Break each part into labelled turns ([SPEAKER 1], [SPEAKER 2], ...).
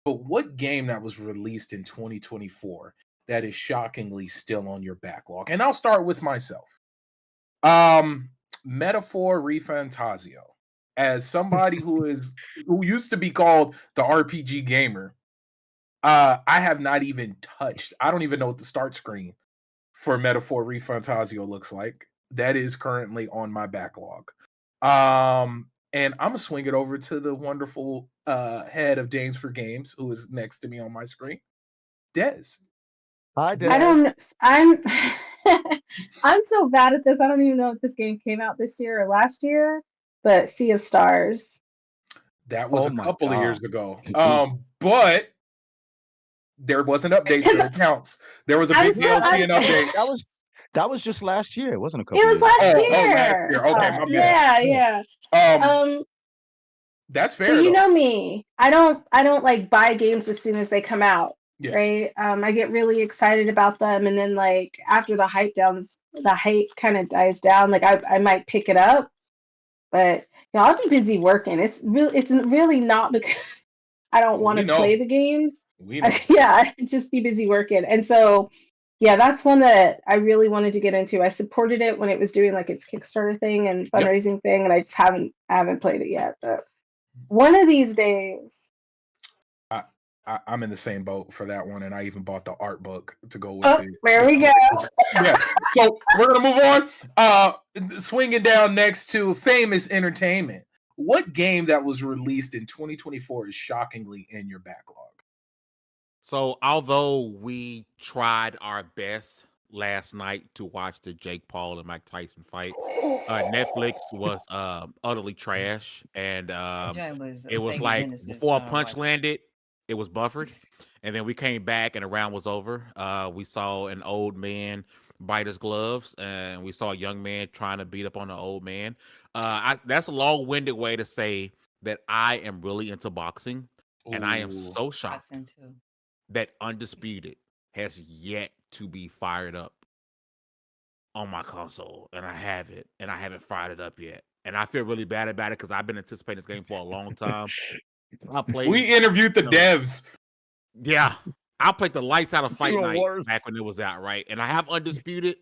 [SPEAKER 1] but what game that was released in 2024 that is shockingly still on your backlog? And I'll start with myself. Um, Metaphor Refantazio. As somebody who used to be called the RPG gamer, I have not even touched. I don't even know what the start screen for Metaphor Refantazio looks like. That is currently on my backlog. And I'm gonna swing it over to the wonderful head of James for Games, who is next to me on my screen, Des.
[SPEAKER 2] Hi,
[SPEAKER 3] I
[SPEAKER 2] Des.
[SPEAKER 3] don't. I'm. I'm so bad at this. I don't even know if this game came out this year or last year. But Sea of Stars.
[SPEAKER 1] That was
[SPEAKER 2] Oh
[SPEAKER 1] a
[SPEAKER 2] my
[SPEAKER 1] couple of years
[SPEAKER 2] God.
[SPEAKER 1] ago. But there was an update, so it counts. There was a
[SPEAKER 3] I'm
[SPEAKER 1] big
[SPEAKER 3] so.
[SPEAKER 1] DLC and update.
[SPEAKER 2] That was just last year. It wasn't a
[SPEAKER 3] It
[SPEAKER 2] couple
[SPEAKER 3] was
[SPEAKER 2] years
[SPEAKER 3] last
[SPEAKER 2] ago.
[SPEAKER 1] Oh, last
[SPEAKER 3] year.
[SPEAKER 1] year. Okay, my bad.
[SPEAKER 3] Yeah,
[SPEAKER 2] Yeah.
[SPEAKER 3] yeah.
[SPEAKER 1] Um,
[SPEAKER 3] Um,
[SPEAKER 1] that's
[SPEAKER 3] but
[SPEAKER 1] fair
[SPEAKER 3] you
[SPEAKER 1] though.
[SPEAKER 3] know me. I don't like buy games as soon as they come out.
[SPEAKER 1] Yes.
[SPEAKER 3] Right. I get really excited about them, and then like after the hype kind of dies down. Like I might pick it up, but I'll be busy working. It's really not because I don't want
[SPEAKER 1] We
[SPEAKER 3] to play
[SPEAKER 1] know.
[SPEAKER 3] the games.
[SPEAKER 1] We know.
[SPEAKER 3] Yeah, I just be busy working. And so, yeah, that's one that I really wanted to get into. I supported it when it was doing like its Kickstarter thing and
[SPEAKER 1] Yep.
[SPEAKER 3] fundraising thing, and I haven't played it yet. But one of these days.
[SPEAKER 1] I'm in the same boat for that one, and I even bought the art book to go with
[SPEAKER 3] Oh,
[SPEAKER 1] it.
[SPEAKER 3] there we go.
[SPEAKER 1] Yeah. So we're gonna move on. Swinging down next to Famous Entertainment. What game that was released in 2024 is shockingly in your backlog?
[SPEAKER 4] So, although we tried our best last night to watch the Jake Paul and Mike Tyson fight, Netflix was utterly trash, and
[SPEAKER 5] That joint was a
[SPEAKER 4] it was
[SPEAKER 5] Sega
[SPEAKER 4] like
[SPEAKER 5] Genesis
[SPEAKER 4] before a
[SPEAKER 5] trying to
[SPEAKER 4] punch
[SPEAKER 5] watch.
[SPEAKER 4] landed, it was buffered, and then we came back and the round was over. We saw an old man bite his gloves, and we saw a young man trying to beat up on an old man. That's a long-winded way to say that I am really into boxing, and I am
[SPEAKER 1] Ooh.
[SPEAKER 4] so shocked
[SPEAKER 5] Boxing too.
[SPEAKER 4] that Undisputed has yet to be fired up on my console, and I have it, and I haven't fired it up yet. And I feel really bad about it because I've been anticipating this game for a long time. I played,
[SPEAKER 1] We interviewed the
[SPEAKER 4] you know,
[SPEAKER 1] devs.
[SPEAKER 4] yeah, I played the lights out of
[SPEAKER 2] It's
[SPEAKER 4] Fight
[SPEAKER 2] even
[SPEAKER 4] Night
[SPEAKER 2] worse.
[SPEAKER 4] back when it was out, right? And I have Undisputed,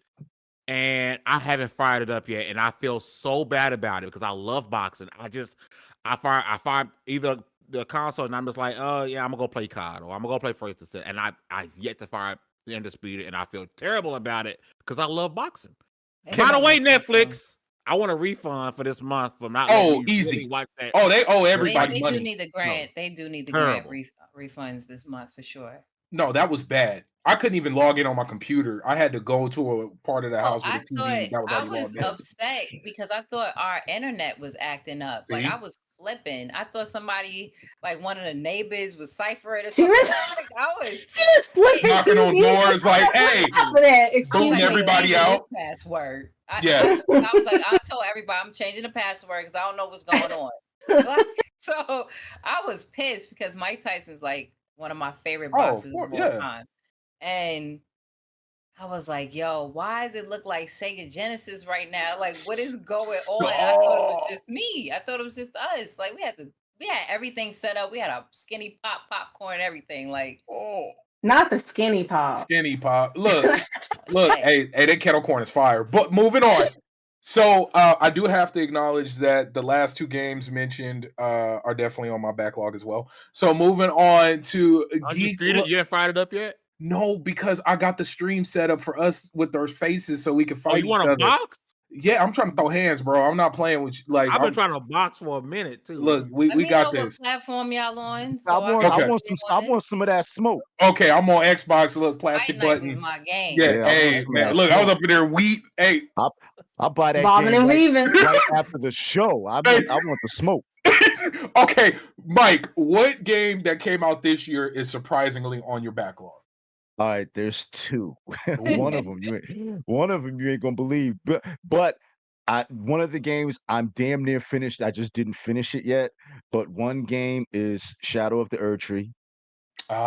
[SPEAKER 4] and I haven't fired it up yet, and I feel so bad about it because I love boxing. I fire either the console, and I'm just like, oh yeah, I'm gonna go play COD or I'm gonna go play First Ascent, and I've yet to fire the Undisputed, and I feel terrible about it because I love boxing.
[SPEAKER 5] They
[SPEAKER 4] By the
[SPEAKER 5] love
[SPEAKER 4] way,
[SPEAKER 5] it too.
[SPEAKER 4] Netflix, I want a refund for this month for not letting
[SPEAKER 1] Oh,
[SPEAKER 4] me really
[SPEAKER 1] easy.
[SPEAKER 4] watch that.
[SPEAKER 1] Oh, they owe
[SPEAKER 5] They
[SPEAKER 1] everybody
[SPEAKER 5] they do
[SPEAKER 1] money.
[SPEAKER 5] need the grant. They do need the grant
[SPEAKER 4] Terrible.
[SPEAKER 5] refunds this month for sure.
[SPEAKER 1] No, that was bad. I couldn't even log in on my computer. I had to go to a part of the
[SPEAKER 5] Oh,
[SPEAKER 1] house with
[SPEAKER 5] I
[SPEAKER 1] a
[SPEAKER 5] thought
[SPEAKER 1] TV that was
[SPEAKER 5] I
[SPEAKER 1] already
[SPEAKER 5] was
[SPEAKER 1] logged in.
[SPEAKER 5] upset because I thought our internet was acting up. Like I
[SPEAKER 1] See?
[SPEAKER 5] was flipping. I thought somebody, like one of the neighbors, was ciphering or
[SPEAKER 3] She
[SPEAKER 5] something.
[SPEAKER 3] was
[SPEAKER 5] Like I was
[SPEAKER 3] she was flipping
[SPEAKER 1] Knocking on
[SPEAKER 3] TVs.
[SPEAKER 1] doors like, hey,
[SPEAKER 5] I
[SPEAKER 3] happening?
[SPEAKER 5] was
[SPEAKER 1] booting
[SPEAKER 5] like,
[SPEAKER 1] everybody
[SPEAKER 5] changing this
[SPEAKER 1] out.
[SPEAKER 5] password. I
[SPEAKER 1] Yes.
[SPEAKER 5] was like, I told everybody I'm changing the password because I don't know what's going on. Like, so I was pissed because Mike Tyson's like one of my favorite
[SPEAKER 1] Oh,
[SPEAKER 5] boxers of all
[SPEAKER 1] yeah.
[SPEAKER 5] time. And I was like, yo, why does it look like Sega Genesis right now? Like, what is going on? And I thought it was
[SPEAKER 1] Oh,
[SPEAKER 5] just me. I thought it was just us. Like, we had everything set up. We had a skinny popcorn, everything. Like,
[SPEAKER 1] oh.
[SPEAKER 3] Not the skinny pop.
[SPEAKER 1] Skinny pop. Look,
[SPEAKER 5] hey,
[SPEAKER 1] hey, that kettle corn is fire. But moving on. So I do have to acknowledge that the last two games mentioned are definitely on my backlog as well. So moving on to Geek.
[SPEAKER 4] Undisputed, you haven't fired it up yet?
[SPEAKER 1] No, because I got the stream set up for us with those faces so we can
[SPEAKER 4] Oh,
[SPEAKER 1] fight
[SPEAKER 4] you
[SPEAKER 1] each
[SPEAKER 4] want a
[SPEAKER 1] other.
[SPEAKER 4] box?
[SPEAKER 1] Yeah, I'm trying to throw hands, bro. I'm not playing with you. Like,
[SPEAKER 4] I've been trying to box for a minute too.
[SPEAKER 1] look,
[SPEAKER 5] let
[SPEAKER 1] we
[SPEAKER 5] me know
[SPEAKER 1] got
[SPEAKER 5] what
[SPEAKER 1] this.
[SPEAKER 5] platform y'all on,
[SPEAKER 2] I
[SPEAKER 5] so I
[SPEAKER 2] want
[SPEAKER 5] can
[SPEAKER 2] I
[SPEAKER 1] Okay.
[SPEAKER 2] want
[SPEAKER 5] get
[SPEAKER 2] I
[SPEAKER 5] on it.
[SPEAKER 2] want some of that smoke.
[SPEAKER 1] Okay, I'm on Xbox. Look, plastic
[SPEAKER 5] Fight Night was
[SPEAKER 1] button.
[SPEAKER 5] my game.
[SPEAKER 1] Yeah,
[SPEAKER 2] Yeah, I want
[SPEAKER 1] hey,
[SPEAKER 2] some of
[SPEAKER 1] man.
[SPEAKER 2] that
[SPEAKER 1] Look, I was
[SPEAKER 2] smoke.
[SPEAKER 1] up in there wheat. Hey,
[SPEAKER 2] I'll buy that
[SPEAKER 3] Bobbing
[SPEAKER 2] game
[SPEAKER 3] and
[SPEAKER 2] right
[SPEAKER 3] weaving.
[SPEAKER 2] after the show. I
[SPEAKER 1] hey.
[SPEAKER 2] want the smoke.
[SPEAKER 1] Okay, Mike, what game that came out this year is surprisingly on your backlog?
[SPEAKER 2] All right, there's two. One
[SPEAKER 1] Ooh.
[SPEAKER 2] of them you ain't gonna believe. But one of the games I'm damn near finished. I just didn't finish it yet. But one game is Shadow of the Erdtree,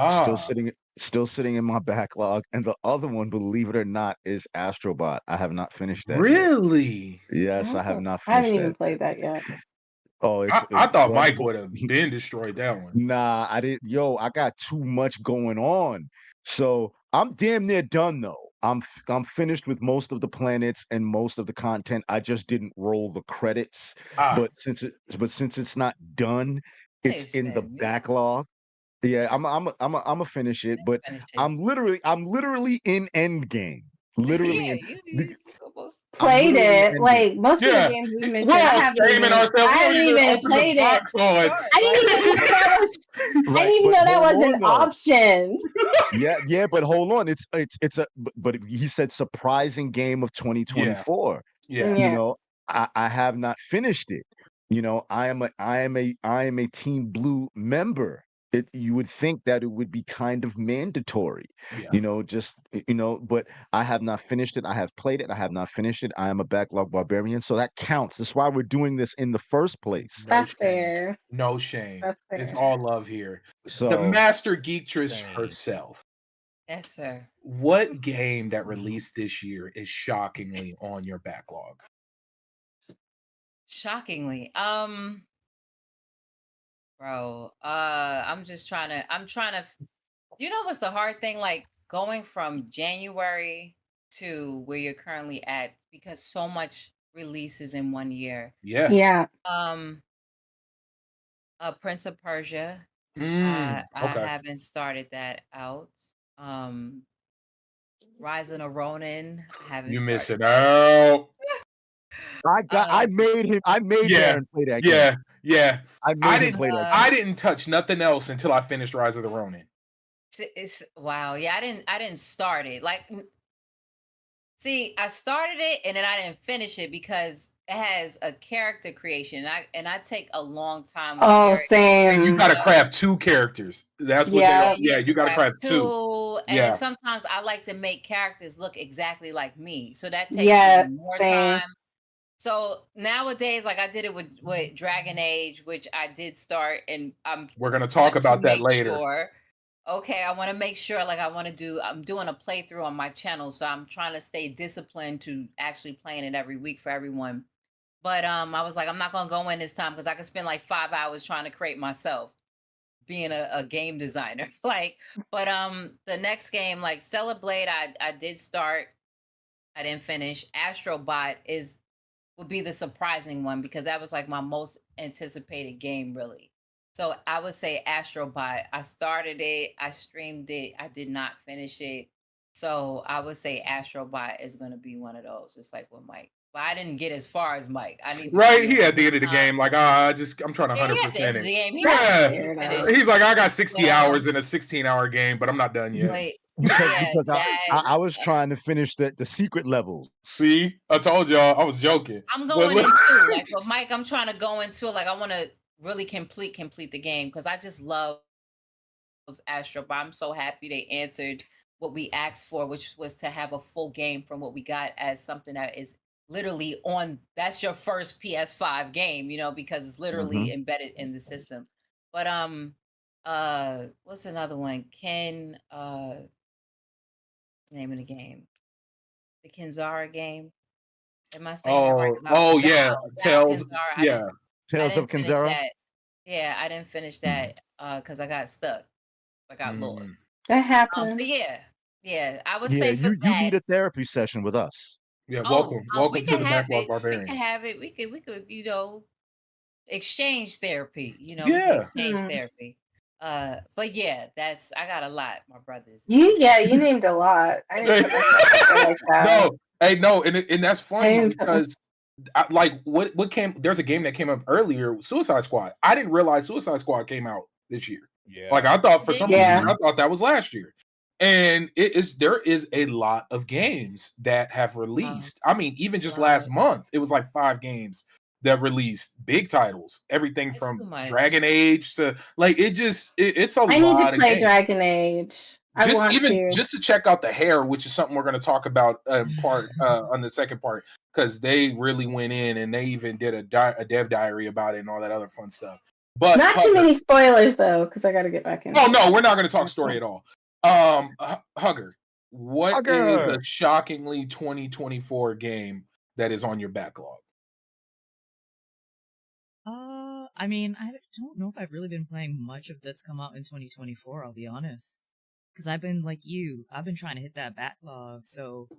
[SPEAKER 2] still
[SPEAKER 1] Ah,
[SPEAKER 2] sitting in my backlog, and the other one, believe it or not, is Astrobot. I have not finished that yet.
[SPEAKER 1] really?
[SPEAKER 2] Yes, I have not
[SPEAKER 3] I haven't
[SPEAKER 2] finished
[SPEAKER 3] even
[SPEAKER 2] that yet.
[SPEAKER 3] played that yet.
[SPEAKER 2] Oh,
[SPEAKER 1] I thought
[SPEAKER 2] well,
[SPEAKER 1] Mike would have been destroyed that one.
[SPEAKER 2] nah, I didn't. Yo, I got too much going on. So I'm damn near done though. I'm finished with most of the planets and most of the content. I just didn't roll the credits.
[SPEAKER 1] Ah,
[SPEAKER 2] But since it's not done, it's in the
[SPEAKER 5] Listen,
[SPEAKER 2] backlog. Yeah, I'm a finish it, but
[SPEAKER 5] finish it.
[SPEAKER 2] I'm literally in end game. Literally
[SPEAKER 5] Yeah,
[SPEAKER 2] in
[SPEAKER 5] you almost.
[SPEAKER 2] I'm
[SPEAKER 3] Played
[SPEAKER 2] literally in
[SPEAKER 3] it.
[SPEAKER 2] end game.
[SPEAKER 3] Like most of
[SPEAKER 1] yeah.
[SPEAKER 3] the games you
[SPEAKER 1] We're
[SPEAKER 3] mentioned, I
[SPEAKER 1] all
[SPEAKER 3] haven't
[SPEAKER 1] shaming
[SPEAKER 3] even.
[SPEAKER 1] ourselves.
[SPEAKER 3] I
[SPEAKER 1] We don't
[SPEAKER 3] haven't
[SPEAKER 1] even
[SPEAKER 3] even
[SPEAKER 1] open the
[SPEAKER 3] played it.
[SPEAKER 1] box on.
[SPEAKER 5] Right,
[SPEAKER 3] I didn't even know that was. I
[SPEAKER 2] Right,
[SPEAKER 3] didn't even
[SPEAKER 2] but
[SPEAKER 3] know that
[SPEAKER 2] hold
[SPEAKER 3] was an
[SPEAKER 2] on, though.
[SPEAKER 3] option.
[SPEAKER 2] Yeah, but hold on. It's a but he said surprising game of 2024.
[SPEAKER 1] Yeah.
[SPEAKER 2] You
[SPEAKER 3] Yeah.
[SPEAKER 2] know, I have not finished it. You know, I am a Team Blue member. You would think that it would be kind of mandatory,
[SPEAKER 1] Yeah.
[SPEAKER 2] but I have not finished it. I have played it. I have not finished it. I am a backlog barbarian, so that counts. That's why we're doing this in the first place.
[SPEAKER 1] No
[SPEAKER 3] That's
[SPEAKER 1] shame.
[SPEAKER 3] fair.
[SPEAKER 1] No shame.
[SPEAKER 3] That's
[SPEAKER 1] It's
[SPEAKER 3] fair.
[SPEAKER 1] all love here. The
[SPEAKER 2] So
[SPEAKER 1] master geektress
[SPEAKER 4] Same.
[SPEAKER 1] herself.
[SPEAKER 5] Yes, sir.
[SPEAKER 1] What game that released this year is shockingly on your backlog?
[SPEAKER 5] Shockingly, bro. I'm trying to. You know what's the hard thing? Like going from January to where you're currently at, because so much releases in 1 year.
[SPEAKER 1] Yeah.
[SPEAKER 3] Yeah.
[SPEAKER 5] Prince of Persia.
[SPEAKER 1] Okay.
[SPEAKER 5] I haven't started that out. Rise of the Ronin. I haven't
[SPEAKER 1] You
[SPEAKER 5] started.
[SPEAKER 1] missing out.
[SPEAKER 2] I made
[SPEAKER 1] Yeah.
[SPEAKER 2] Darren play that game.
[SPEAKER 1] Yeah. Yeah.
[SPEAKER 2] I made him play that game.
[SPEAKER 1] I didn't touch nothing else until I finished Rise of the Ronin.
[SPEAKER 5] It's wow. Yeah, I didn't start it. Like, see, I started it and then I didn't finish it because it has a character creation. And I take a long time with
[SPEAKER 3] Oh,
[SPEAKER 5] characters.
[SPEAKER 3] same.
[SPEAKER 1] You gotta craft 2 characters. That's what
[SPEAKER 3] Yeah.
[SPEAKER 1] you gotta craft 2.
[SPEAKER 5] And
[SPEAKER 1] Yeah.
[SPEAKER 5] then sometimes I like to make characters look exactly like me. So that takes
[SPEAKER 3] Yeah,
[SPEAKER 5] even more
[SPEAKER 3] same.
[SPEAKER 5] time. So nowadays, like I did it with Dragon Age, which I did start, and
[SPEAKER 1] We're gonna talk about that later.
[SPEAKER 5] Sure. Okay, I want to make sure, like I'm doing a playthrough on my channel, so I'm trying to stay disciplined to actually playing it every week for everyone. But I was like, I'm not gonna go in this time because I could spend like 5 hours trying to create myself, being a game designer. But the next game, like Stellar Blade, I did start. I didn't finish. Astrobot would be the surprising one because that was like my most anticipated game, really. So I would say Astrobot. I started it, I streamed it, I did not finish it. So I would say Astrobot is going to be one of those, just like with Mike. But I didn't get as far as Mike. I need
[SPEAKER 1] Right, he at the end of the game, like, I'm trying to
[SPEAKER 5] Yeah,
[SPEAKER 1] 100%
[SPEAKER 5] he at the end of
[SPEAKER 1] it.
[SPEAKER 5] the game. He
[SPEAKER 1] Yeah.
[SPEAKER 5] didn't finish.
[SPEAKER 1] He's like, I got 60
[SPEAKER 5] Yeah.
[SPEAKER 1] hours in a 16-hour game, but I'm not done yet.
[SPEAKER 5] But
[SPEAKER 2] Because
[SPEAKER 5] yeah,
[SPEAKER 2] I was trying to finish the secret levels.
[SPEAKER 1] See, I told y'all I was joking.
[SPEAKER 5] I'm going into like with Mike. I'm trying to go into like I want to really complete the game because I just love Astro. But I'm so happy they answered what we asked for, which was to have a full game from what we got as something that is literally on. That's your first PS5 game, because it's literally embedded in the system. But what's another one? Name of the game, the Kenzara game. Am I saying that right?
[SPEAKER 1] Yeah, Tales. Yeah,
[SPEAKER 2] Tales of Kenzara.
[SPEAKER 5] Yeah, I didn't finish that because I got stuck. I got lost.
[SPEAKER 3] That happens.
[SPEAKER 5] But yeah, I would say for
[SPEAKER 2] you
[SPEAKER 5] that.
[SPEAKER 2] need a therapy session with us.
[SPEAKER 1] Yeah, welcome
[SPEAKER 5] we
[SPEAKER 1] to the
[SPEAKER 5] can have
[SPEAKER 1] Backlog
[SPEAKER 5] it.
[SPEAKER 1] Barbarian.
[SPEAKER 5] We can have it. We could exchange therapy. We
[SPEAKER 1] Yeah.
[SPEAKER 5] can exchange therapy. But yeah, I got a lot, my brothers.
[SPEAKER 3] You named a lot. I didn't put myself out there like that.
[SPEAKER 1] No, and that's funny because what came? There's a game that came up earlier, Suicide Squad. I didn't realize Suicide Squad came out this year.
[SPEAKER 4] Yeah.
[SPEAKER 1] Like I thought for some reason I thought that was last year. And there is a lot of games that have released. I mean, even just last month, it was like 5 games that released big titles. Everything from Dragon Age to like it's a lot.
[SPEAKER 3] I need to play Dragon Age.
[SPEAKER 1] Just to check out the hair, which is something we're going to talk about on the second part, because they really went in and they even did a dev diary about it and all that other fun stuff. But
[SPEAKER 3] not too many spoilers though, because I got to get back in.
[SPEAKER 1] Oh no, we're not going to talk story at all. Hugger, what is a shockingly 2024 game that is on your backlog?
[SPEAKER 6] I mean, I don't know if I've really been playing much of that's come out in 2024, I'll be honest. Because I've been like you, I've been trying to hit that backlog. So,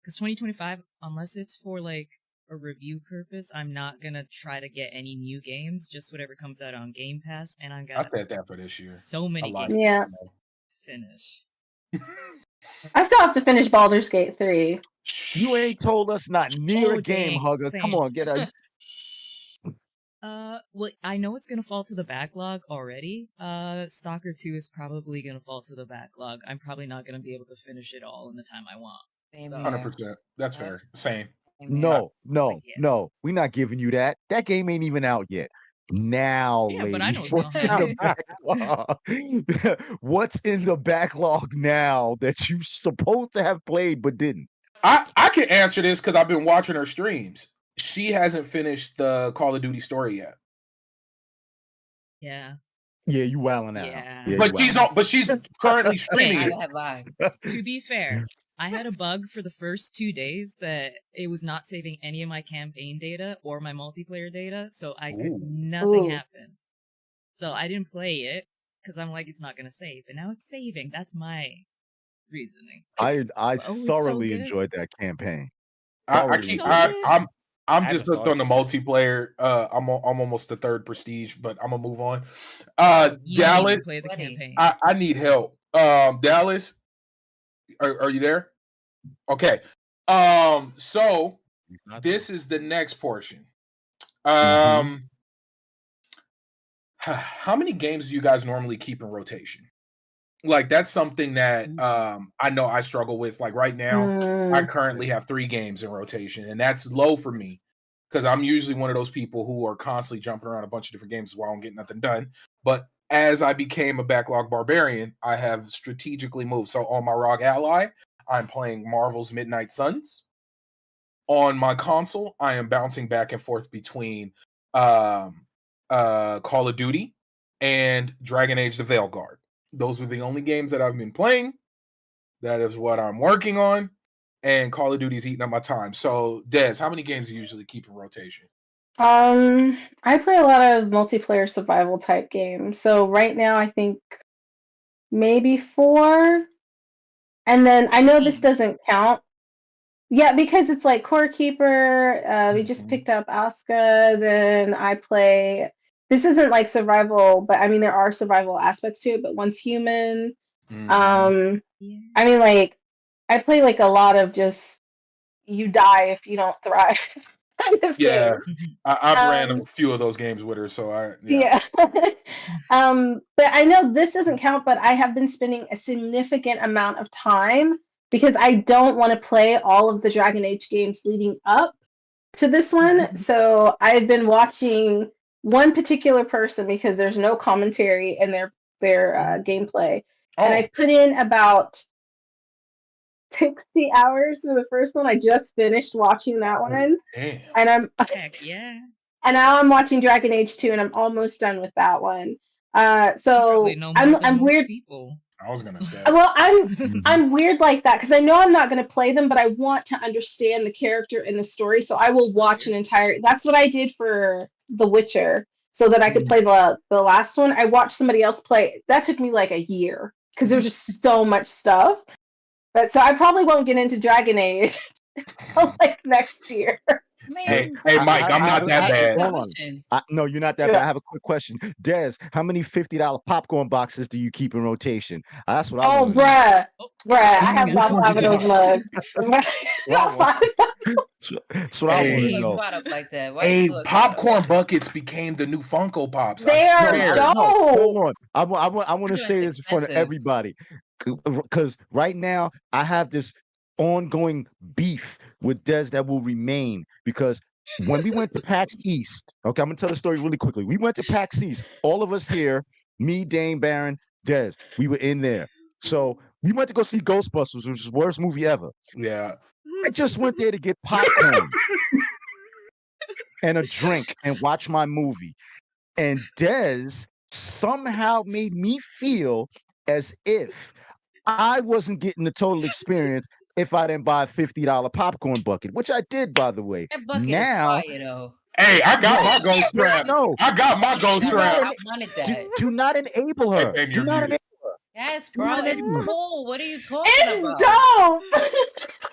[SPEAKER 6] because 2025, unless it's for like a review purpose, I'm not gonna try to get any new games, just whatever comes out on Game Pass. And I
[SPEAKER 1] I
[SPEAKER 6] got
[SPEAKER 1] said that for this year.
[SPEAKER 6] so many
[SPEAKER 1] like
[SPEAKER 6] games
[SPEAKER 3] Yeah.
[SPEAKER 6] to finish.
[SPEAKER 3] I still have to finish Baldur's Gate 3.
[SPEAKER 2] You ain't told us not near
[SPEAKER 6] Oh,
[SPEAKER 2] a game,
[SPEAKER 6] dang.
[SPEAKER 2] Hugger. Come
[SPEAKER 6] Same.
[SPEAKER 2] on, get out.
[SPEAKER 6] Well, I know it's gonna fall to the backlog already. Stalker 2 is probably gonna fall to the backlog. I'm probably not gonna be able to finish it all in the time I want.
[SPEAKER 5] Same
[SPEAKER 6] So-
[SPEAKER 5] here.
[SPEAKER 1] 100%. That's
[SPEAKER 5] Yep.
[SPEAKER 1] fair. Same.
[SPEAKER 5] Same here.
[SPEAKER 2] No,
[SPEAKER 6] Yeah.
[SPEAKER 2] no. We're not giving you that. That game ain't even out yet. Now,
[SPEAKER 6] Yeah,
[SPEAKER 2] lady,
[SPEAKER 6] but I know it's
[SPEAKER 2] what's in
[SPEAKER 6] gonna
[SPEAKER 2] the backlog? What's in the backlog now that you supposed to have played but didn't?
[SPEAKER 1] I can answer this because I've been watching her streams. She hasn't finished the Call of Duty story yet.
[SPEAKER 6] Yeah.
[SPEAKER 2] Yeah, you wilding out.
[SPEAKER 6] Yeah.
[SPEAKER 2] you
[SPEAKER 1] But she's currently streaming
[SPEAKER 5] Neither
[SPEAKER 1] it.
[SPEAKER 5] have I.
[SPEAKER 6] To be fair, I had a bug for the first 2 days that it was not saving any of my campaign data or my multiplayer data, so nothing
[SPEAKER 3] Ooh.
[SPEAKER 6] happened. So I didn't play it because I'm like, it's not gonna save, but now it's saving. That's my reasoning.
[SPEAKER 2] I
[SPEAKER 6] Oh, it's
[SPEAKER 2] thoroughly
[SPEAKER 6] so good.
[SPEAKER 2] enjoyed that campaign.
[SPEAKER 6] It's so good.
[SPEAKER 1] I'm
[SPEAKER 4] I
[SPEAKER 1] just
[SPEAKER 4] haven't
[SPEAKER 1] hooked on the multiplayer. I'm almost the third prestige, but I'm gonna move on.
[SPEAKER 6] You need
[SPEAKER 1] Dallas,
[SPEAKER 6] to play the
[SPEAKER 5] Sweaty.
[SPEAKER 6] campaign.
[SPEAKER 1] I need help. Dallas, are you there? Okay. So this is the next portion. How many games do you guys normally keep in rotation? Like that's something that I know I struggle with. Like right now, I currently have 3 games in rotation, and that's low for me because I'm usually one of those people who are constantly jumping around a bunch of different games while I'm getting nothing done. But as I became a backlog barbarian, I have strategically moved. So on my ROG Ally, I'm playing Marvel's Midnight Suns. On my console, I am bouncing back and forth between Call of Duty and Dragon Age the Veilguard. Those are the only games that I've been playing. That is what I'm working on. And Call of Duty's eating up my time. So, Des, how many games do you usually keep in rotation?
[SPEAKER 3] I play a lot of multiplayer survival type games. So right now I think maybe 4. And then I know this doesn't count. Yeah, because it's like Core Keeper, we just picked up Asuka, then I play this isn't like survival, but I mean there are survival aspects to it, but Once Human.
[SPEAKER 6] Yeah.
[SPEAKER 3] I mean like I play like a lot of just you die if you don't thrive kind of
[SPEAKER 1] Yeah,
[SPEAKER 3] games.
[SPEAKER 1] I've ran a few of those games with her, so
[SPEAKER 3] Yeah. But I know this doesn't count, but I have been spending a significant amount of time because I don't want to play all of the Dragon Age games leading up to this one. So I've been watching one particular person because there's no commentary in their gameplay. And I put in about 60 hours for the first one. I just finished watching that one.
[SPEAKER 1] Damn.
[SPEAKER 3] And
[SPEAKER 6] Heck yeah.
[SPEAKER 3] and now I'm watching Dragon Age 2 and I'm almost done with that one.
[SPEAKER 6] You
[SPEAKER 3] So
[SPEAKER 6] probably know more than
[SPEAKER 3] I'm
[SPEAKER 6] most
[SPEAKER 3] weird.
[SPEAKER 6] people.
[SPEAKER 1] I was gonna say.
[SPEAKER 3] Well, I'm weird like that because I know I'm not going to play them, but I want to understand the character and the story. So I will watch an entire. That's what I did for The Witcher, so that I could play the last one. I watched somebody else play. That took me like a year because there was just so much stuff. But so I probably won't get into Dragon Age until like next year.
[SPEAKER 1] Hey, Mike, I'm not that bad.
[SPEAKER 2] Hold on. No, you're not that bad. I have a quick question. Des, how many $50 popcorn boxes do you keep in rotation? That's what I want.
[SPEAKER 3] Bruh. I have about 5 of those mugs.
[SPEAKER 2] That's what I want to know.
[SPEAKER 5] Like that.
[SPEAKER 1] Hey, popcorn buckets became the new Funko Pops.
[SPEAKER 3] They are dope.
[SPEAKER 2] Hold on. I want to say this in front of everybody. Because right now, I have this ongoing beef with Des that will remain because when we went to PAX East, okay, I'm gonna tell the story really quickly. We went to PAX East, all of us here, me, Dane, Barron, Des, we were in there. So we went to go see Ghostbusters, which is the worst movie ever.
[SPEAKER 1] Yeah.
[SPEAKER 2] I just went there to get popcorn and a drink and watch my movie. And Des somehow made me feel as if I wasn't getting the total experience if I didn't buy a $50 popcorn bucket, which I did, by the way.
[SPEAKER 5] That bucket
[SPEAKER 2] now,
[SPEAKER 5] is fire, though.
[SPEAKER 1] Hey, I got my ghost strap.
[SPEAKER 2] No.
[SPEAKER 1] I got my ghost strap.
[SPEAKER 5] I wanted that.
[SPEAKER 2] Do not enable her.
[SPEAKER 1] Hey, baby,
[SPEAKER 2] Do
[SPEAKER 1] you're
[SPEAKER 2] not
[SPEAKER 1] muted.
[SPEAKER 2] enable her.
[SPEAKER 5] Yes,
[SPEAKER 2] Do
[SPEAKER 5] bro.
[SPEAKER 2] not
[SPEAKER 5] It's
[SPEAKER 2] enable her.
[SPEAKER 5] cool. What are you talking
[SPEAKER 3] It's
[SPEAKER 5] about?
[SPEAKER 3] dope.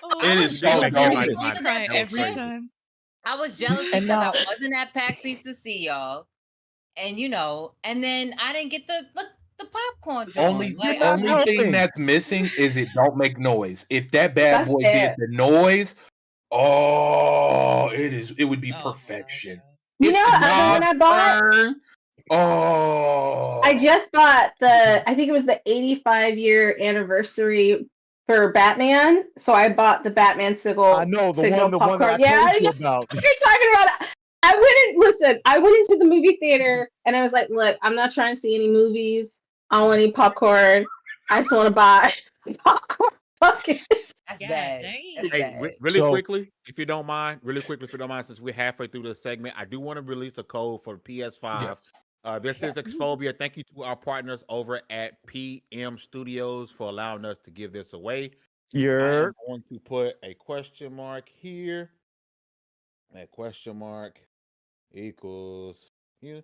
[SPEAKER 6] Oh,
[SPEAKER 1] It
[SPEAKER 6] I
[SPEAKER 1] is
[SPEAKER 6] was
[SPEAKER 1] so
[SPEAKER 6] jealous
[SPEAKER 1] dope.
[SPEAKER 6] because
[SPEAKER 5] Wasn't
[SPEAKER 6] you
[SPEAKER 5] that
[SPEAKER 6] cry
[SPEAKER 5] picture?
[SPEAKER 6] every time.
[SPEAKER 5] I was jealous
[SPEAKER 2] And
[SPEAKER 5] because
[SPEAKER 2] now-
[SPEAKER 5] I wasn't at PAX East to see y'all, and and then I didn't get the popcorn.
[SPEAKER 1] Only
[SPEAKER 5] Like,
[SPEAKER 2] not
[SPEAKER 1] only
[SPEAKER 2] helping.
[SPEAKER 1] thing that's missing is it don't make noise. If that bad
[SPEAKER 3] That's
[SPEAKER 1] boy
[SPEAKER 3] it.
[SPEAKER 1] did the noise, oh, it would be
[SPEAKER 6] Oh,
[SPEAKER 1] perfection.
[SPEAKER 6] God.
[SPEAKER 3] You
[SPEAKER 1] If
[SPEAKER 3] know
[SPEAKER 1] the
[SPEAKER 3] what other one I
[SPEAKER 1] knobs
[SPEAKER 3] bought?
[SPEAKER 1] turn, oh,
[SPEAKER 3] I just bought I think it was the 85-year anniversary for Batman. So I bought the Batman signal.
[SPEAKER 2] I know the one that
[SPEAKER 3] popcorn.
[SPEAKER 2] I
[SPEAKER 3] Yeah,
[SPEAKER 2] told you about.
[SPEAKER 3] you're talking about. I went into the movie theater and I was like, look, I'm not trying to see any movies. I don't want any popcorn. I just want to buy popcorn buckets.
[SPEAKER 5] that's
[SPEAKER 6] God
[SPEAKER 5] bad.
[SPEAKER 6] dang.
[SPEAKER 5] That's
[SPEAKER 4] Hey,
[SPEAKER 5] bad.
[SPEAKER 4] really
[SPEAKER 2] So-
[SPEAKER 4] quickly, if you don't mind, since we're halfway through this segment, I do want to release a code for PS5.
[SPEAKER 1] yes.
[SPEAKER 4] This is Exphobia. Thank you to our partners over at PM Studios for allowing us to give this away. I
[SPEAKER 2] You're
[SPEAKER 4] am going to put a question mark here. That question mark equals you.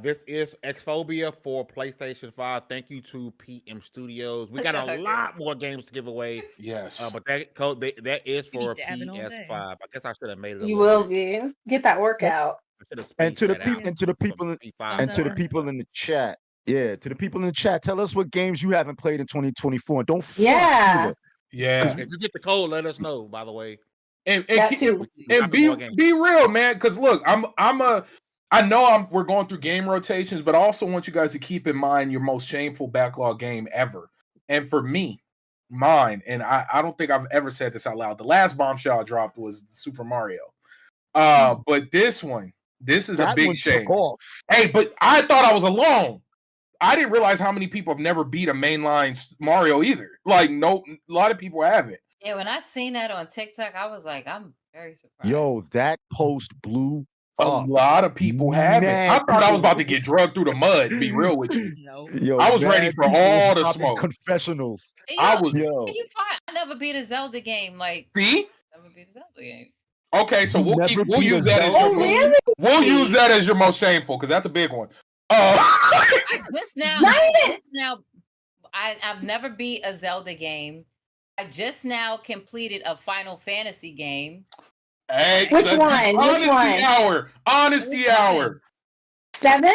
[SPEAKER 4] This is Exphobia for PlayStation 5. Thank you to PM Studios. We got a lot more games to give away.
[SPEAKER 1] Yes.
[SPEAKER 4] But that code that is
[SPEAKER 6] You be
[SPEAKER 4] for
[SPEAKER 6] dabbing all day.
[SPEAKER 4] PS5. I guess I should have made it a
[SPEAKER 3] You
[SPEAKER 4] little
[SPEAKER 3] will
[SPEAKER 4] bit.
[SPEAKER 3] be. Get that workout.
[SPEAKER 4] I should have
[SPEAKER 2] and
[SPEAKER 4] spaced
[SPEAKER 2] to the
[SPEAKER 4] that
[SPEAKER 2] people
[SPEAKER 4] out
[SPEAKER 2] and to the
[SPEAKER 4] from
[SPEAKER 2] people in-
[SPEAKER 4] P5
[SPEAKER 2] and to the
[SPEAKER 6] Sounds
[SPEAKER 2] people in the chat. Yeah, to the people in the chat, tell us what games you haven't played in 2024. And don't front
[SPEAKER 3] Yeah.
[SPEAKER 2] either.
[SPEAKER 1] Yeah.
[SPEAKER 4] If you get the code, let us know. By the way,
[SPEAKER 1] And
[SPEAKER 3] That too.
[SPEAKER 4] We
[SPEAKER 1] and
[SPEAKER 4] got more games.
[SPEAKER 1] be real, man. Because look, I know we're going through game rotations, but I also want you guys to keep in mind your most shameful backlog game ever. And for me, mine, and I don't think I've ever said this out loud. The last bombshell I dropped was Super Mario. But this is a
[SPEAKER 2] That
[SPEAKER 1] big
[SPEAKER 2] one
[SPEAKER 1] shame.
[SPEAKER 2] took off.
[SPEAKER 1] Hey, but I thought I was alone. I didn't realize how many people have never beat a mainline Mario either. Like, no, a lot of people haven't.
[SPEAKER 5] Yeah, when I seen that on TikTok, I was like, I'm very surprised.
[SPEAKER 2] Yo, that post blew
[SPEAKER 1] A
[SPEAKER 2] up.
[SPEAKER 1] lot of people haven't. I
[SPEAKER 2] Mad
[SPEAKER 1] thought I was
[SPEAKER 2] people.
[SPEAKER 1] about to get drugged through the mud, to be real with you.
[SPEAKER 6] No.
[SPEAKER 2] Yo,
[SPEAKER 1] I was ready
[SPEAKER 2] mad
[SPEAKER 1] for
[SPEAKER 2] people
[SPEAKER 1] all the
[SPEAKER 2] dropping
[SPEAKER 1] smoke.
[SPEAKER 2] confessionals.
[SPEAKER 1] I was.
[SPEAKER 2] Yo,
[SPEAKER 5] You find I never beat a Zelda game. Like,
[SPEAKER 1] See?
[SPEAKER 5] never beat a Zelda game.
[SPEAKER 1] Okay, so
[SPEAKER 2] You
[SPEAKER 1] we'll
[SPEAKER 2] never
[SPEAKER 1] we'll
[SPEAKER 2] beat a
[SPEAKER 1] use that as
[SPEAKER 2] Zelda
[SPEAKER 1] your
[SPEAKER 3] Oh,
[SPEAKER 2] game?
[SPEAKER 3] really?
[SPEAKER 1] we'll use that as your most shameful because that's a big one.
[SPEAKER 5] I just now,
[SPEAKER 3] Not
[SPEAKER 5] I
[SPEAKER 3] even-
[SPEAKER 5] just now, I've never beat a Zelda game. I just now completed a Final Fantasy game.
[SPEAKER 1] Hey,
[SPEAKER 3] Which
[SPEAKER 1] let's-
[SPEAKER 3] one? Which
[SPEAKER 1] Honesty
[SPEAKER 3] one?
[SPEAKER 1] hour. Honesty
[SPEAKER 5] Seven.
[SPEAKER 1] hour.
[SPEAKER 3] 7?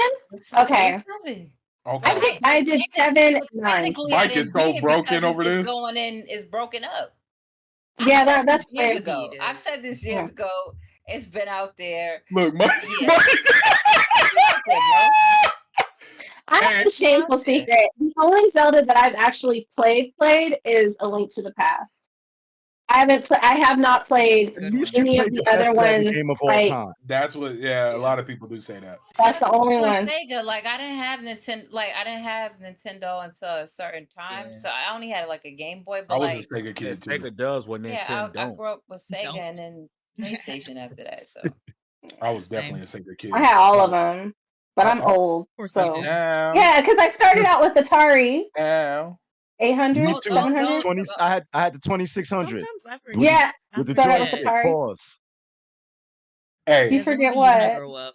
[SPEAKER 3] Okay.
[SPEAKER 5] Seven.
[SPEAKER 1] Okay.
[SPEAKER 3] I did 7 and 9.
[SPEAKER 5] Technically, I
[SPEAKER 1] Mike is
[SPEAKER 5] didn't
[SPEAKER 1] so
[SPEAKER 5] beat it
[SPEAKER 1] broken
[SPEAKER 5] because
[SPEAKER 1] over
[SPEAKER 5] it's
[SPEAKER 1] this.
[SPEAKER 5] going in, it's broken up.
[SPEAKER 3] Yeah,
[SPEAKER 5] I've said
[SPEAKER 3] that's
[SPEAKER 5] this years
[SPEAKER 3] fair.
[SPEAKER 5] ago.
[SPEAKER 6] He
[SPEAKER 5] I've
[SPEAKER 6] did.
[SPEAKER 5] said this years ago. It's been out there.
[SPEAKER 1] Look, Mike.
[SPEAKER 5] Yeah.
[SPEAKER 1] Mike-
[SPEAKER 5] It's out there, bro.
[SPEAKER 3] I have a shameful secret. The only Zelda that I've actually played is A Link to the Past. I have not played
[SPEAKER 6] Good
[SPEAKER 2] at least
[SPEAKER 6] one.
[SPEAKER 2] you
[SPEAKER 3] any of
[SPEAKER 2] played
[SPEAKER 3] the
[SPEAKER 2] the
[SPEAKER 3] other
[SPEAKER 2] best Zelda
[SPEAKER 3] ones.
[SPEAKER 2] game of all
[SPEAKER 3] Like,
[SPEAKER 2] time.
[SPEAKER 1] That's what. Yeah, a lot of people do say that.
[SPEAKER 3] that's the only
[SPEAKER 5] On
[SPEAKER 3] one.
[SPEAKER 5] Sega, like I didn't have Nintendo until a certain time,
[SPEAKER 6] Yeah.
[SPEAKER 5] so I only had like a Game Boy.
[SPEAKER 1] I
[SPEAKER 5] But
[SPEAKER 1] was
[SPEAKER 5] like,
[SPEAKER 1] a Sega kid too.
[SPEAKER 4] Sega does what Nintendo
[SPEAKER 5] yeah, I
[SPEAKER 4] don't.
[SPEAKER 5] grew up with Sega
[SPEAKER 6] Don't.
[SPEAKER 5] and then PlayStation after that. So
[SPEAKER 1] I was
[SPEAKER 6] Same.
[SPEAKER 1] definitely a Sega kid.
[SPEAKER 3] I had all of them, but I'm
[SPEAKER 1] Oh.
[SPEAKER 3] old.
[SPEAKER 6] Of course
[SPEAKER 3] So
[SPEAKER 6] you did.
[SPEAKER 1] Now,
[SPEAKER 3] yeah, because I started out with Atari
[SPEAKER 1] now.
[SPEAKER 3] 800,
[SPEAKER 2] Me
[SPEAKER 5] Don't-
[SPEAKER 2] too.
[SPEAKER 3] 700.
[SPEAKER 2] 20. I had the 2600
[SPEAKER 6] Sometimes I forget.
[SPEAKER 3] Yeah,
[SPEAKER 6] I
[SPEAKER 2] with the
[SPEAKER 3] started with
[SPEAKER 2] joystick.
[SPEAKER 3] Atari.
[SPEAKER 2] Pause.
[SPEAKER 1] Hey,
[SPEAKER 3] You
[SPEAKER 6] As
[SPEAKER 3] forget
[SPEAKER 6] only
[SPEAKER 3] what?
[SPEAKER 6] never will.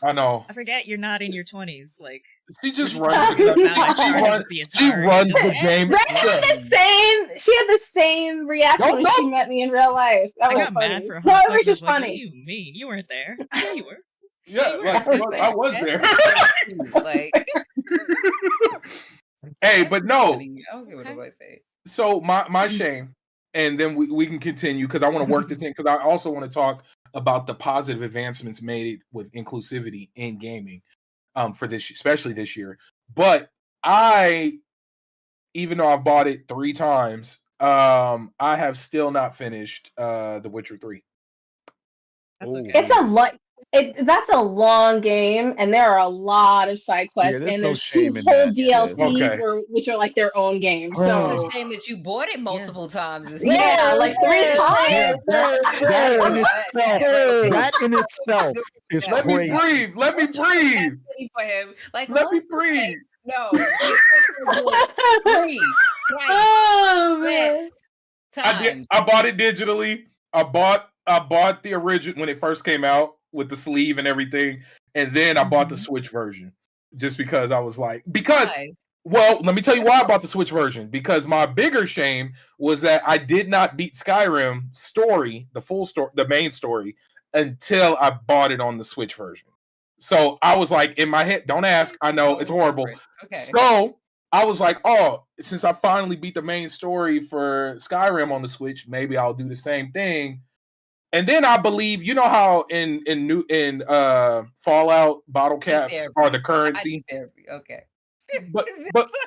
[SPEAKER 1] I know.
[SPEAKER 6] I forget you're not in your 20s. Like,
[SPEAKER 1] She just
[SPEAKER 6] when you
[SPEAKER 1] runs
[SPEAKER 6] talk
[SPEAKER 1] the
[SPEAKER 6] about I
[SPEAKER 3] She
[SPEAKER 6] started
[SPEAKER 1] run-
[SPEAKER 6] with the
[SPEAKER 1] She
[SPEAKER 6] Atari,
[SPEAKER 1] runs
[SPEAKER 6] it
[SPEAKER 1] the
[SPEAKER 6] doesn't-
[SPEAKER 1] game.
[SPEAKER 3] Ray had the same. She had the same reaction when she met me in real life. That
[SPEAKER 6] I
[SPEAKER 3] was
[SPEAKER 6] got
[SPEAKER 3] funny.
[SPEAKER 6] mad for a
[SPEAKER 3] No,
[SPEAKER 6] hot
[SPEAKER 3] it was
[SPEAKER 6] second. I
[SPEAKER 3] just
[SPEAKER 6] was like, what do
[SPEAKER 3] funny.
[SPEAKER 6] you mean? You weren't there. Yeah, you were.
[SPEAKER 1] Yeah,
[SPEAKER 6] you
[SPEAKER 1] like,
[SPEAKER 3] were.
[SPEAKER 1] look, I was there.
[SPEAKER 5] That's like,
[SPEAKER 1] Hey, but no.
[SPEAKER 5] funny. I don't give a
[SPEAKER 6] Okay.
[SPEAKER 5] what I say.
[SPEAKER 1] So my shame, and then we can continue because I want to work this in because I also want to talk about the positive advancements made with inclusivity in gaming, for this, especially this year. But even though I've bought it 3 times, I have still not finished The Witcher 3.
[SPEAKER 6] That's
[SPEAKER 4] Ooh.
[SPEAKER 6] okay.
[SPEAKER 3] It's a lot. That's a long game, and there are a lot of side quests,
[SPEAKER 2] there's
[SPEAKER 3] and
[SPEAKER 2] no
[SPEAKER 3] there's 2
[SPEAKER 2] shame in
[SPEAKER 3] whole
[SPEAKER 2] that.
[SPEAKER 3] DLCs
[SPEAKER 1] Okay.
[SPEAKER 3] which are like their own games.
[SPEAKER 2] Bro.
[SPEAKER 3] So
[SPEAKER 5] It's a shame that you bought it multiple times. It's
[SPEAKER 3] yeah, like 3
[SPEAKER 2] Yeah,
[SPEAKER 3] times.
[SPEAKER 2] that in itself, that in itself is
[SPEAKER 5] Yeah.
[SPEAKER 1] Let me
[SPEAKER 2] crazy.
[SPEAKER 1] breathe. Let me breathe.
[SPEAKER 5] for him. Like,
[SPEAKER 1] Let me
[SPEAKER 5] look,
[SPEAKER 1] breathe.
[SPEAKER 5] no. Breathe. Twice.
[SPEAKER 3] Oh man.
[SPEAKER 5] Yes. Times.
[SPEAKER 1] I bought it digitally. I bought bought the original when it first came out with the sleeve and everything, and then I bought the Switch version just because I was like,
[SPEAKER 5] Why?
[SPEAKER 1] well, let me tell you why I bought the Switch version. Because my bigger shame was that I did not beat Skyrim story, the full story, the main story, until I bought it on the Switch version. So I was like, in my head, don't ask. I know it's horrible.
[SPEAKER 5] Okay.
[SPEAKER 1] So I was like, oh, since I finally beat the main story for Skyrim on the Switch, maybe I'll do the same thing. And then I believe, you know how in Fallout bottle caps are the currency.
[SPEAKER 5] Okay.
[SPEAKER 1] But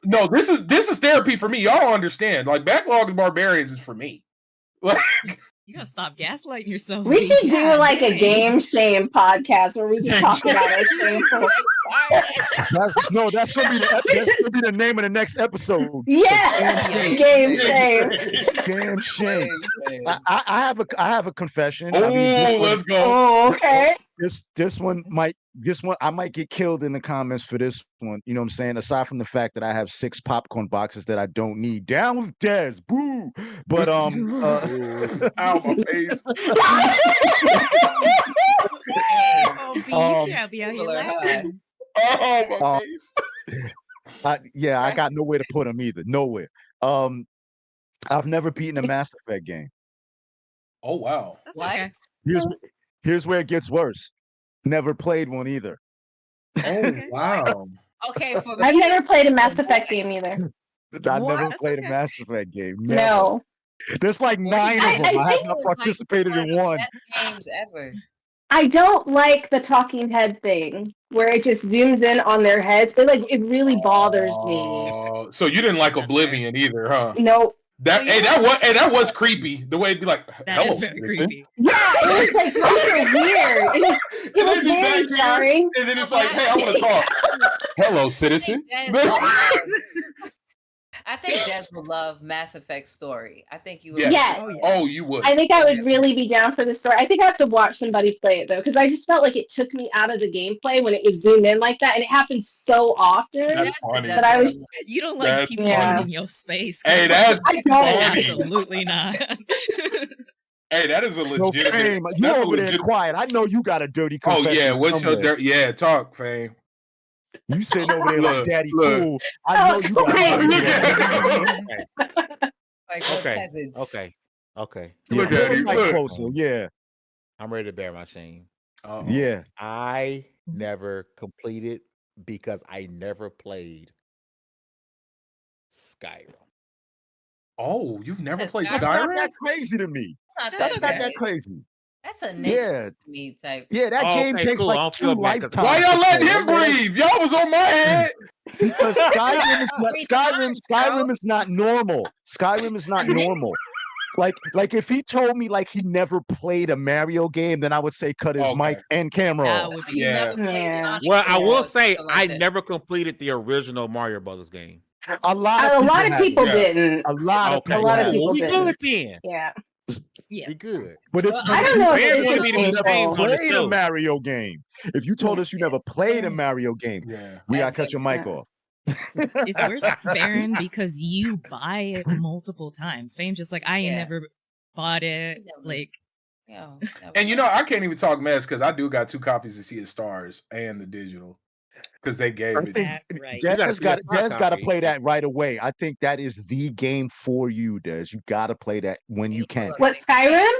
[SPEAKER 1] no, this is therapy for me. Y'all don't understand. Like Backlog Barbarians is for me. Like,
[SPEAKER 6] you gotta stop gaslighting yourself.
[SPEAKER 3] We should do like a game shame podcast where we just talk about our shameful.
[SPEAKER 2] That's gonna be the name of the next episode.
[SPEAKER 3] Yeah, game shame.
[SPEAKER 2] Damn shame. I have a confession.
[SPEAKER 1] Oh, let's go.
[SPEAKER 3] Oh, okay.
[SPEAKER 2] This one I might get killed in the comments for this one. You know what I'm saying? Aside from the fact that I have 6 popcorn boxes that I don't need. Down with Dez. Boo. But
[SPEAKER 1] ow, my face.
[SPEAKER 6] Oh, B, you can't be out here laughing.
[SPEAKER 1] Oh, my face.
[SPEAKER 2] I got nowhere to put them either. Nowhere. I've never beaten a Mass Effect game.
[SPEAKER 1] Oh, wow.
[SPEAKER 6] That's okay.
[SPEAKER 2] Here's where it gets worse. Never played one either.
[SPEAKER 1] Oh, wow.
[SPEAKER 5] Okay, for me,
[SPEAKER 3] I've never played a Mass Effect game either.
[SPEAKER 2] I never played a Mass Effect game. Never.
[SPEAKER 3] No.
[SPEAKER 2] There's like 9 of them. I have not participated in one.
[SPEAKER 5] Best games ever.
[SPEAKER 3] I don't like the talking head thing where it just zooms in on their heads. It really bothers me.
[SPEAKER 1] So you didn't like Oblivion either, huh?
[SPEAKER 3] Nope.
[SPEAKER 1] That was creepy. The way it'd be like,
[SPEAKER 6] that is very creepy.
[SPEAKER 3] Yeah, it was like really weird. It was very jarring.
[SPEAKER 1] And then it's like, hey, I want to talk. Hello, citizen.
[SPEAKER 5] I think Des would love Mass Effect story. I think you would.
[SPEAKER 3] Yes.
[SPEAKER 1] Oh, you would.
[SPEAKER 3] I think I would really be down for the story. I think I have to watch somebody play it though, because I just felt like it took me out of the gameplay when it was zoomed in like that, and it happens so often.
[SPEAKER 1] That's funny.
[SPEAKER 3] That I was.
[SPEAKER 6] You don't like people in your space.
[SPEAKER 1] Hey, that's
[SPEAKER 3] I don't.
[SPEAKER 6] Absolutely not.
[SPEAKER 1] Hey, that is a legitimate.
[SPEAKER 2] Fame, you over there quiet. I know you got a dirty confession.
[SPEAKER 1] Oh yeah, what's
[SPEAKER 2] somewhere.
[SPEAKER 1] your dirty? Yeah, talk, Fame.
[SPEAKER 2] You sitting over there like Daddy Cool. I know you got
[SPEAKER 5] Okay.
[SPEAKER 1] Look at him.
[SPEAKER 2] Closer. Yeah.
[SPEAKER 4] I'm ready to bear my shame.
[SPEAKER 2] Yeah.
[SPEAKER 4] I never completed because I never played Skyrim.
[SPEAKER 1] Oh, you've never played
[SPEAKER 2] That's
[SPEAKER 1] Skyrim?
[SPEAKER 2] not that crazy to me. That's not that crazy.
[SPEAKER 5] That's a nature to me type.
[SPEAKER 2] Yeah, that game takes like 2 lifetimes.
[SPEAKER 1] Why y'all letting him breathe? Y'all was on my head.
[SPEAKER 2] Because Skyrim is not normal. Skyrim is not normal. Like if he told me like he never played a Mario game, then I would say cut his mic and camera off.
[SPEAKER 4] Well, I will say I never completed the original Mario Brothers game.
[SPEAKER 3] A lot of people didn't.
[SPEAKER 2] A lot of people
[SPEAKER 3] didn't.
[SPEAKER 4] Then.
[SPEAKER 3] Yeah.
[SPEAKER 4] We good.
[SPEAKER 2] But if
[SPEAKER 3] I don't know if
[SPEAKER 2] you never played a Mario game, if you told us you never played a Mario game, we gotta cut your mic off.
[SPEAKER 6] It's worse, Baron, because you buy it multiple times. Fame's just like, I ain't never bought it. Like,
[SPEAKER 1] and you know, I can't even talk mess because I do got 2 copies of Sea of Stars and the digital because they gave it.
[SPEAKER 2] Des got to play that right away. I think that is the game for you, Des. You got to play that when you can.
[SPEAKER 3] What, Skyrim?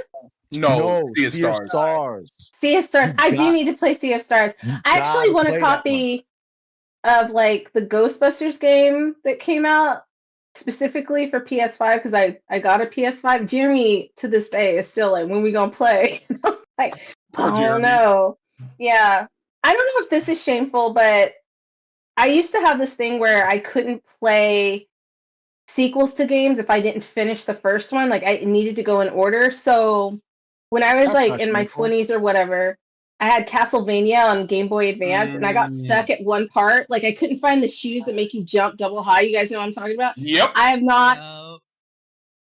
[SPEAKER 1] No, Sea of
[SPEAKER 2] Stars.
[SPEAKER 3] Sea of Stars. I do need to play Sea of Stars. I actually want a copy of like the Ghostbusters game that came out specifically for PS5 because I got a PS5. Jeremy to this day is still like, when we gonna play? Like, I don't know. Yeah. I don't know if this is shameful, but I used to have this thing where I couldn't play sequels to games if I didn't finish the first one. Like I needed to go in order. So when I was like in my 20s or whatever, I had Castlevania on Game Boy Advance and I got stuck at one part. Like I couldn't find the shoes that make you jump double high. You guys know what I'm talking about?
[SPEAKER 1] Yep.
[SPEAKER 3] I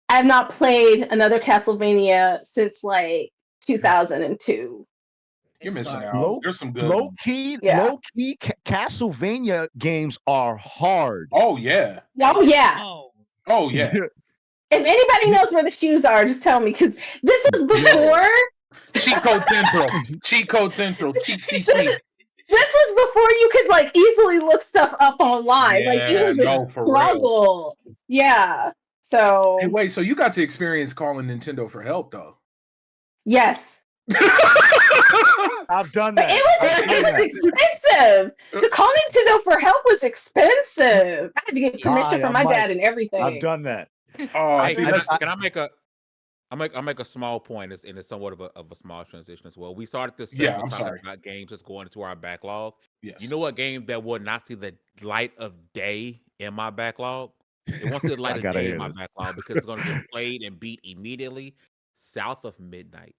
[SPEAKER 3] have not played another Castlevania since like 2002.
[SPEAKER 1] You're missing out. There's some good
[SPEAKER 2] low key Castlevania games are hard.
[SPEAKER 1] Oh yeah.
[SPEAKER 3] Oh yeah.
[SPEAKER 1] Oh yeah.
[SPEAKER 3] If anybody knows where the shoes are, just tell me, because this was before
[SPEAKER 1] Cheat Code Central. Cheat Code Central. Cheat CC.
[SPEAKER 3] This was before you could like easily look stuff up online. Like it was a
[SPEAKER 1] for real.
[SPEAKER 3] struggle. Yeah. So
[SPEAKER 1] Hey, wait, so you got to experience calling Nintendo for help, though?
[SPEAKER 3] yes.
[SPEAKER 2] I've done
[SPEAKER 3] But
[SPEAKER 2] that.
[SPEAKER 3] it was expensive. To call Nintendo for help was expensive. I had to get permission from my dad and everything.
[SPEAKER 2] I've done that.
[SPEAKER 1] Oh,
[SPEAKER 4] Hey,
[SPEAKER 1] see,
[SPEAKER 4] can I make a I'll make a small point, and it's somewhat of a small transition as well. We started this
[SPEAKER 1] Yeah,
[SPEAKER 4] segment
[SPEAKER 1] I'm
[SPEAKER 4] talking
[SPEAKER 1] sorry.
[SPEAKER 4] about games that's going into our backlog.
[SPEAKER 1] yes.
[SPEAKER 4] You know what game that will not see the light of day in my backlog? It won't see the light
[SPEAKER 2] I
[SPEAKER 4] of
[SPEAKER 2] gotta
[SPEAKER 4] day
[SPEAKER 2] hear
[SPEAKER 4] in my
[SPEAKER 2] this.
[SPEAKER 4] backlog because it's going to get played and beat immediately. South of Midnight.